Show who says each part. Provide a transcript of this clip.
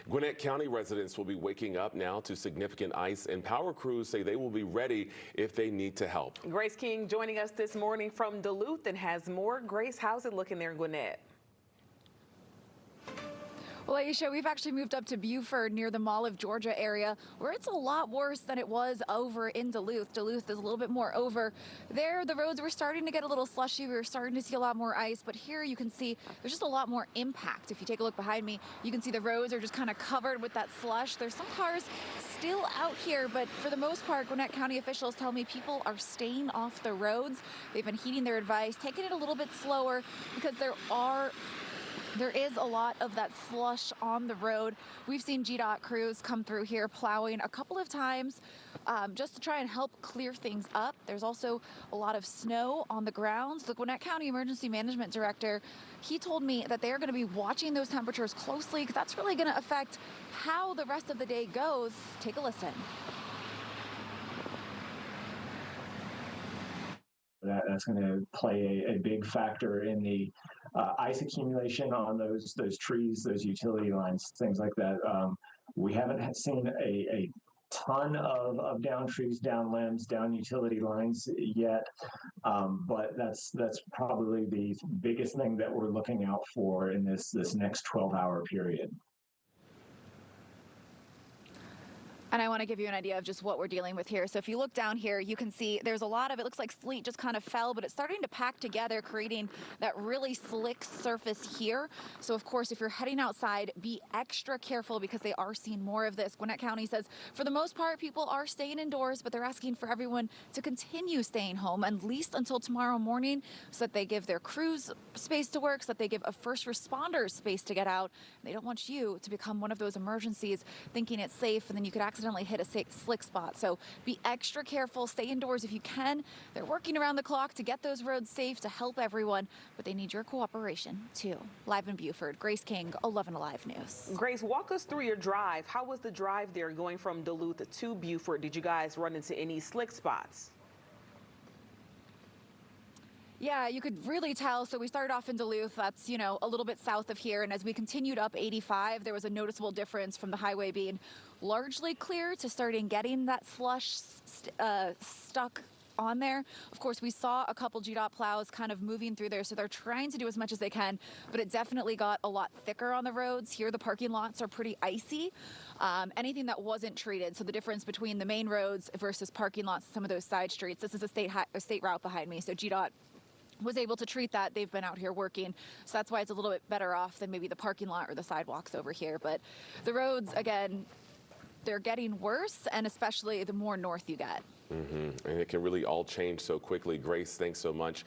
Speaker 1: Gwinnett County residents will be waking up now to significant ice, and power crews say they will be ready if they need to help.
Speaker 2: Grace King joining us this morning from Duluth and has more. Grace, how's it looking there in Gwinnett?
Speaker 3: Well, Aisha, we've actually moved up to Buford near the Mall of Georgia area, where it's a lot worse than it was over in Duluth. Duluth is a little bit more over. There, the roads were starting to get a little slushy. We were starting to see a lot more ice, but here you can see there's just a lot more impact. If you take a look behind me, you can see the roads are just kind of covered with that slush. There's some cars still out here, but for the most part, Gwinnett County officials tell me people are staying off the roads. They've been heeding their advice, taking it a little bit slower because there is a lot of that slush on the road. We've seen GDOT crews come through here plowing a couple of times just to try and help clear things up. There's also a lot of snow on the grounds. The Gwinnett County Emergency Management Director, he told me that they're going to be watching those temperatures closely because that's really going to affect how the rest of the day goes. Take a listen.
Speaker 4: That's going to play a big factor in the ice accumulation on those trees, those utility lines, things like that. We haven't seen a ton of down trees, down limbs, down utility lines yet, but that's probably the biggest thing that we're looking out for in this next 12-hour period.
Speaker 3: And I want to give you an idea of just what we're dealing with here. So if you look down here, you can see there's a lot of, it looks like sleet just kind of fell, but it's starting to pack together, creating that really slick surface here. So of course, if you're heading outside, be extra careful because they are seeing more of this. Gwinnett County says for the most part, people are staying indoors, but they're asking for everyone to continue staying home at least until tomorrow morning so that they give their crews space to work, so that they give a first responder space to get out. They don't want you to become one of those emergencies thinking it's safe and then you could accidentally hit a slick spot. So be extra careful, stay indoors if you can. They're working around the clock to get those roads safe to help everyone, but they need your cooperation too. Live in Buford, Grace King, 11 Alive News.
Speaker 2: Grace, walk us through your drive. How was the drive there going from Duluth to Buford? Did you guys run into any slick spots?
Speaker 3: Yeah, you could really tell. So we started off in Duluth, that's, a little bit south of here. And as we continued up 85, there was a noticeable difference from the highway being largely clear to starting getting that slush stuck on there. Of course, we saw a couple GDOT plows kind of moving through there, so they're trying to do as much as they can, but it definitely got a lot thicker on the roads. Here, the parking lots are pretty icy. Anything that wasn't treated, so the difference between the main roads versus parking lots, some of those side streets. This is a state route behind me, so GDOT was able to treat that. They've been out here working, so that's why it's a little bit better off than maybe the parking lot or the sidewalks over here. But the roads, again, they're getting worse, and especially the more north you get.
Speaker 1: And it can really all change so quickly. Grace, thanks so much.